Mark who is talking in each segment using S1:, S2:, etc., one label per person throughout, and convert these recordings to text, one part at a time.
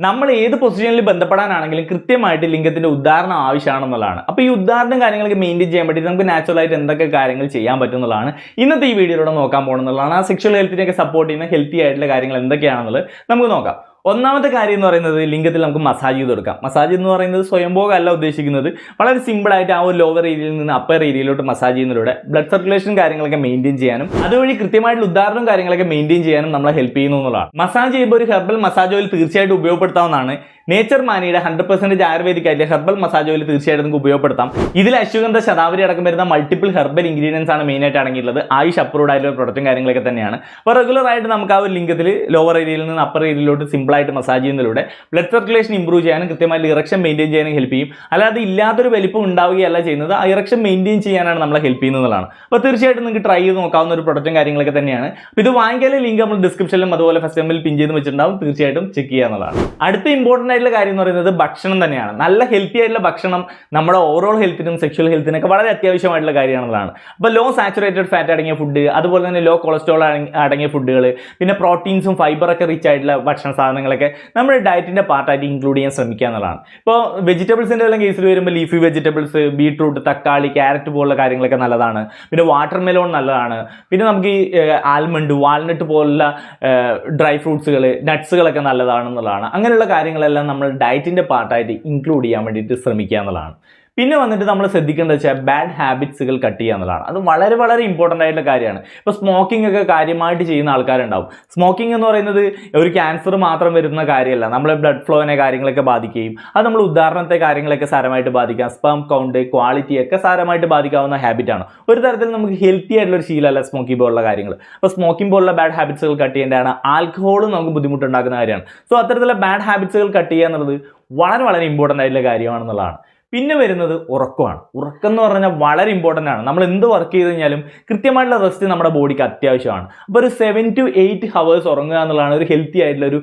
S1: നമ്മൾ ഏത് പൊസിഷനിൽ ബന്ധപ്പെടാനാണെങ്കിലും കൃത്യമായിട്ട് ലിംഗത്തിന്റെ ഉദാഹരണം ആവശ്യമാണെന്നുള്ളതാണ്. അപ്പോൾ ഈ ഉദാഹരണം കാര്യങ്ങളൊക്കെ മെയിൻറ്റെയിൻ ചെയ്യാൻ വേണ്ടി നമുക്ക് നാച്ചുറൽ ആയിട്ട് എന്തൊക്കെ കാര്യങ്ങൾ ചെയ്യാൻ പറ്റും എന്നുള്ളതാണ് ഇന്നത്തെ ഈ വീഡിയോയിലൂടെ നോക്കാൻ പോകുന്നതാണ്. ആ സെക്ഷൽ ഹെൽത്തിനെയൊക്കെ സപ്പോർട്ട് ചെയ്യുന്ന ഹെൽത്തി ആയിട്ടുള്ള കാര്യങ്ങൾ എന്തൊക്കെയാണെന്നുള്ളത് നമുക്ക് നോക്കാം. ഒന്നാമത്തെ കാര്യം എന്ന് പറയുന്നത് ലിംഗത്തിൽ നമുക്ക് മസാജ് ചെയ്ത് കൊടുക്കാം. മസാജ് എന്ന് പറയുന്നത് സ്വയംഭോഗമല്ല ഉദ്ദേശിക്കുന്നത്. വളരെ സിമ്പിളായിട്ട് ആ ഒരു ലോവർ ഏരിയയിൽ നിന്ന് അപ്പർ ഏരിയയിലോട്ട് മസാജ് ചെയ്യുന്നതിലൂടെ ബ്ലഡ് സർക്കുലേഷൻ കാര്യങ്ങളൊക്കെ മെയിൻറ്റെയിൻ ചെയ്യാനും അതുവഴി കൃത്യമായിട്ടുള്ള ഉദാഹരണവും കാര്യങ്ങളൊക്കെ മെയിൻറ്റെയിൻ ചെയ്യാനും നമ്മളെ ഹെൽപ്പ് ചെയ്യുന്നു എന്നുള്ളതാണ്. മസാജ് ചെയ്യുമ്പോൾ ഒരു ഹെർബൽ മസാജ് ഓയിൽ തീർച്ചയായിട്ടും ഉപയോഗപ്പെടുത്താവുന്നതാണ്. നേച്ചർ മാനിയുടെ 100% ആയുർവേദിക് ആയിട്ട് ഹെർബൽ മസാജ് ഓയിൽ തീർച്ചയായിട്ടും നമുക്ക് ഉപയോഗപ്പെടുത്താം. ഇതിൽ അശ്വഗന്ധ, ശതാവരി അടക്കം വരുന്ന മൾട്ടിപ്പിൾ ഹെർബൽ ഇൻഗ്രീഡിയൻസ് ആണ് മെയിനായിട്ട് അടങ്ങിയിട്ടുള്ളത്. ആയുഷ് അപ്രൂവ്ഡ് ആയിട്ടുള്ള പ്രൊഡക്റ്റും കാര്യങ്ങളൊക്കെ തന്നെയാണ്. അപ്പോൾ റെഗുലർ ആയിട്ട് നമുക്ക് ആ ഒരു ലിംഗത്തിൽ ലോവർ ഏരിയയിൽ നിന്ന് അപ്പർ ഏരിയയിലോട്ട് സിമ്പിളായിട്ട് മസാജ് ചെയ്യുന്നതിലൂടെ ബ്ലഡ് സർക്കുലേഷൻ ഇംപ്രൂവ് ചെയ്യാനും കൃത്യമായിട്ട് ഇറക്ഷൻ മെയിൻറ്റെയിൻ ചെയ്യാനും ഹെൽപ്പ് ചെയ്യും. അല്ലാതെ ഇല്ലാത്തൊരു വലിപ്പം ഉണ്ടാവുകയല്ല ചെയ്യുന്നത്, ആ ഇറക്ഷൻ മെയിൻറ്റെയിൻ ചെയ്യാനാണ് നമ്മളെ ഹെൽപ്പ് ചെയ്യുന്നതാണ്. അപ്പോൾ തീർച്ചയായിട്ടും നിങ്ങൾക്ക് ട്രൈ ചെയ്ത് നോക്കാവുന്ന ഒരു പ്രൊഡക്റ്റും കാര്യങ്ങളൊക്കെ തന്നെയാണ്. അപ്പോൾ ഇത് വാങ്ങിക്കാനുള്ള ലിങ്ക് നമ്മൾ ഡിസ്ക്രിപ്ഷനിലും അതുപോലെ ഫസ്റ്റ് ടൈമിൽ പിൻ ചെയ്ത് വെച്ചിട്ടുണ്ടാവും. തീർച്ചയായിട്ടും ചെക്ക് ചെയ്യാവുന്നതാണ്. അടുത്ത ഇമ്പോർട്ടൻ്റ് ആയിട്ടുള്ള കാര്യം എന്ന് പറയുന്നത് ഭക്ഷണം തന്നെയാണ്. നല്ല ഹെൽത്തി ആയിട്ടുള്ള ഭക്ഷണം നമ്മുടെ ഓവറോൾ ഹെൽത്തിനും സെക്ഷൽ ഹെൽത്തിനൊക്കെ വളരെ അത്യാവശ്യമായിട്ടുള്ള കാര്യമാണെന്നുള്ളതാണ്. അപ്പോൾ ലോ സാച്ചുറേറ്റഡ് ഫാറ്റ് അടങ്ങിയ ഫുഡ്, അതുപോലെ തന്നെ ലോ കൊളസ്ട്രോൾ അടങ്ങിയ ഫുഡുകൾ, പിന്നെ പ്രോട്ടീൻസും ഫൈബറൊക്കെ റിച്ച് ആയിട്ടുള്ള ഭക്ഷണ സാധനങ്ങളൊക്കെ നമ്മുടെ ഡയറ്റിൻ്റെ പാർട്ടായിട്ട് ഇൻക്ലൂഡ് ചെയ്യാൻ ശ്രമിക്കുക എന്നുള്ളതാണ്. ഇപ്പോൾ വെജിറ്റബിൾസിൻ്റെ എല്ലാം കേസിൽ വരുമ്പോൾ ലീഫി വെജിറ്റബിൾസ്, ബീട്രൂട്ട്, തക്കാളി, ക്യാരറ്റ് പോലുള്ള കാര്യങ്ങളൊക്കെ നല്ലതാണ്. പിന്നെ വാട്ടർ മെലോൺ നല്ലതാണ്. പിന്നെ നമുക്ക് ഈ ആൽമണ്ട്, വാൾനട്ട് പോലുള്ള ഡ്രൈ ഫ്രൂട്ട്സുകൾ, നട്ട്സുകളൊക്കെ നല്ലതാണെന്നുള്ളതാണ്. അങ്ങനെയുള്ള കാര്യങ്ങളെല്ലാം നമ്മൾ ഡയറ്റിൻ്റെ പാർട്ടായിട്ട് ഇൻക്ലൂഡ് ചെയ്യാൻ വേണ്ടിയിട്ട് ശ്രമിക്കുക എന്നുള്ളതാണ്. പിന്നെ വന്നിട്ട് നമ്മൾ ശ്രദ്ധിക്കേണ്ടത് വെച്ചാൽ ബാഡ് ഹാബിറ്റ്സുകൾ കട്ട് ചെയ്യുക എന്നുള്ളതാണ്. അത് വളരെ വളരെ ഇമ്പോർട്ടൻ്റ് ആയിട്ടുള്ള കാര്യമാണ്. ഇപ്പോൾ സ്മോക്കിംഗ് ഒക്കെ കാര്യമായിട്ട് ചെയ്യുന്ന ആൾക്കാരുണ്ടാവും. സ്മോക്കിംഗ് എന്ന് പറയുന്നത് ഒരു ക്യാൻസർ മാത്രം വരുന്ന കാര്യമല്ല, നമ്മളെ ബ്ലഡ് ഫ്ലോനെ കാര്യങ്ങളൊക്കെ ബാധിക്കുകയും അത് നമ്മൾ ഉദാഹരണത്തെ കാര്യങ്ങളൊക്കെ സാരമായിട്ട് ബാധിക്കാം. സ്പേം കൗണ്ട്, ക്വാളിറ്റി ഒക്കെ സാരമായിട്ട് ബാധിക്കാവുന്ന ഹാബിറ്റാണ്. ഒരു തരത്തിൽ നമുക്ക് ഹെൽത്തി ആയിട്ടുള്ള ഒരു ശീലമല്ല സ്മോക്കിംഗ് പോലുള്ള കാര്യങ്ങൾ. അപ്പോൾ സ്മോക്കിംഗ് പോലുള്ള ബാഡ് ഹാബിറ്റ്സുകൾ കട്ട് ചെയ്യേണ്ടതാണ്. ആൽക്കഹോളും നമുക്ക് ബുദ്ധിമുട്ടുണ്ടാക്കുന്ന കാര്യമാണ്. സോ അത്തരത്തിലുള്ള ബാഡ് ഹാബിറ്റ്സുകൾ കട്ട് ചെയ്യുക എന്നുള്ളത് വളരെ വളരെ ഇമ്പോർട്ടൻ്റ് ആയിട്ടുള്ള കാര്യമാണെന്നുള്ളതാണ്. പിന്നെ വരുന്നത് ഉറക്കമാണ്. ഉറക്കം എന്ന് പറഞ്ഞാൽ വളരെ ഇമ്പോർട്ടൻ്റ് ആണ്. നമ്മൾ എന്ത് വർക്ക് ചെയ്ത് കഴിഞ്ഞാലും കൃത്യമായിട്ടുള്ള റെസ്റ്റ് നമ്മുടെ ബോഡിക്ക് അത്യാവശ്യമാണ്. അപ്പോൾ ഒരു 7 to 8 ഹവേഴ്സ് ഉറങ്ങുക എന്നുള്ളതാണ് ഒരു ഹെൽത്തി ആയിട്ടുള്ള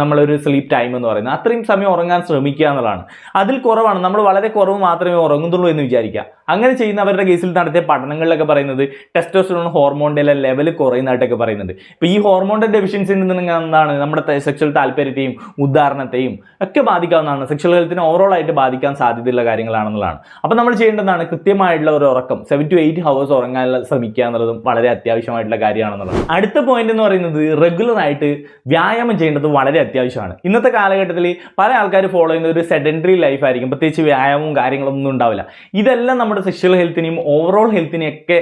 S1: നമ്മളൊരു സ്ലീപ്പ് ടൈം എന്ന് പറയുന്നത്. അത്രയും സമയം ഉറങ്ങാൻ ശ്രമിക്കുക എന്നുള്ളതാണ്. അതിൽ കുറവാണ്, നമ്മൾ വളരെ കുറവ് മാത്രമേ ഉറങ്ങുന്നുള്ളൂ എന്ന് വിചാരിക്കുക. അങ്ങനെ ചെയ്യുന്നവരുടെ കേസിൽ നടത്തിയ പഠനങ്ങളിലൊക്കെ പറയുന്നത് ടെസ്റ്റോസ്റ്ററോൺ ഹോർമോണിൻ്റെ ലെവൽ കുറയുന്നതായിട്ടൊക്കെ പറയുന്നുണ്ട്. ഇപ്പോൾ ഈ ഹോർമോണിൻ്റെ ഡെഫിഷ്യൻസി ഉണ്ടെന്നുണ്ടെങ്കിൽ എന്താണ് നമ്മുടെ സെക്ഷൽ താല്പര്യത്തെയും ഉദാഹരണത്തെയും ഒക്കെ ബാധിക്കാവുന്നതാണ്. സെക്ഷൽ ഹെൽത്തിനെ ഓവറോൾ ആയിട്ട് ബാധിക്കാൻ സാധ്യതയുള്ള കാര്യങ്ങളാണെന്നുള്ളതാണ്. അപ്പോൾ നമ്മൾ ചെയ്യേണ്ടതാണ് കൃത്യമായിട്ടുള്ള ഒരു ഉറക്കം 7 to 8 ഹവേഴ്സ് ഉറങ്ങാൻ ശ്രമിക്കുക എന്നുള്ളതും വളരെ അത്യാവശ്യമായിട്ടുള്ള കാര്യമാണെന്നുള്ളത്. അടുത്ത പോയിന്റ് എന്ന് പറയുന്നത് റെഗുലർ ആയിട്ട് വ്യായാമം ചെയ്യേണ്ടത് വളരെ അത്യാവശ്യമാണ്. ഇന്നത്തെ കാലഘട്ടത്തിൽ പല ആൾക്കാർ ഫോളോ ചെയ്യുന്ന ഒരു സെഡൻറ്ററി ലൈഫ് ആയിരിക്കും. പ്രത്യേകിച്ച് വ്യായാമവും കാര്യങ്ങളൊന്നും ഉണ്ടാവില്ല. ഇതെല്ലാം നമ്മുടെ സെക്ഷൽ ഹെൽത്തിനെയും ഓവറോൾ ഹെൽത്തിനെയും ഒക്കെ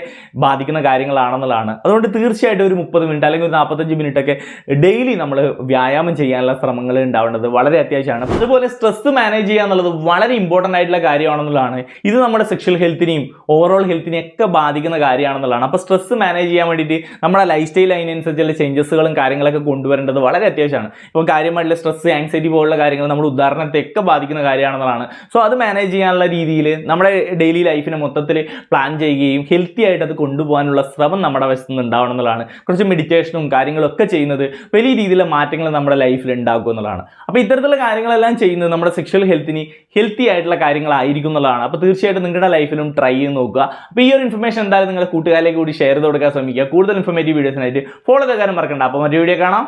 S1: ബാധിക്കുന്ന കാര്യങ്ങളാണെന്നുള്ളതാണ്. അതുകൊണ്ട് തീർച്ചയായിട്ടും ഒരു 30 മിനിറ്റ് അല്ലെങ്കിൽ ഒരു 45 മിനിറ്റ് ഒക്കെ ഡെയിലി നമ്മൾ വ്യായാമം ചെയ്യാനുള്ള ശ്രമങ്ങൾ ഉണ്ടാവേണ്ടത് വളരെ അത്യാവശ്യമാണ്. അതുപോലെ സ്ട്രെസ് മാനേജ് ചെയ്യുക എന്നുള്ളത് വളരെ ഇമ്പോർട്ടൻ്റ് ആയിട്ടുള്ള കാര്യമാണെന്നുള്ളതാണ്. ഇത് നമ്മുടെ സെക്ഷൽ ഹെൽത്തിനെയും ഓവറോൾ ഹെൽത്തിനെയും ഒക്കെ ബാധിക്കുന്ന കാര്യമാണെന്നുള്ളതാണ്. അപ്പോൾ സ്ട്രെസ് മാനേജ് ചെയ്യാൻ വേണ്ടിയിട്ട് നമ്മുടെ ലൈഫ് സ്റ്റൈൽ അതിനനുസരിച്ചുള്ള ചേഞ്ചസുകളും കാര്യങ്ങളൊക്കെ കൊണ്ടുവരേണ്ടത് വളരെ അത്യാവശ്യമാണ്. ഇപ്പോൾ കാര്യമായിട്ടുള്ള സ്ട്രെസ്, ആങ്സൈറ്റി പോലുള്ള കാര്യങ്ങൾ നമ്മുടെ ഉദാഹരണത്തെയൊക്കെ ബാധിക്കുന്ന കാര്യമാണെന്നുള്ളതാണ്. സോ അത് മാനേജ് ചെയ്യാനുള്ള രീതിയിൽ നമ്മുടെ ഡെയിലി ലൈഫിനെ മൊത്തത്തിൽ പ്ലാൻ ചെയ്യുകയും ഹെൽത്തി ആയിട്ട് അത് കൊണ്ടുപോകാനുള്ള ശ്രമം നമ്മുടെ വശത്ത് നിന്ന് ഉണ്ടാവണം എന്നുള്ളതാണ്. കുറച്ച് മെഡിറ്റേഷനും കാര്യങ്ങളൊക്കെ ചെയ്യുന്നത് വലിയ രീതിയിലുള്ള മാറ്റങ്ങൾ നമ്മുടെ ലൈഫിൽ ഉണ്ടാക്കും എന്നുള്ളതാണ്. അപ്പോൾ ഇത്തരത്തിലുള്ള കാര്യങ്ങളെല്ലാം ചെയ്യുന്നത് നമ്മുടെ സെക്ഷൽ ഹെൽത്തിന് ഹെൽത്തി ആയിട്ടുള്ള കാര്യങ്ങളായിരിക്കും എന്നുള്ളതാണ്. അപ്പോൾ തീർച്ചയായിട്ടും നിങ്ങളുടെ ലൈഫിലും ട്രൈ ചെയ്ത് നോക്കുക. അപ്പോൾ ഈ ഒരു ഇൻഫർമേഷൻ എന്തായാലും നിങ്ങളുടെ കൂട്ടുകാരിലേക്ക് കൂടി ഷെയർ ചെയ്ത് കൊടുക്കാൻ ശ്രമിക്കുക. കൂടുതൽ ഇൻഫോർമേറ്റീവ് വീഡിയോസിനായിട്ട് ഫോളോ ചെയ്യാൻ മറക്കണ്ട. അപ്പോൾ മറ്റൊരു വീഡിയോ കാണാം.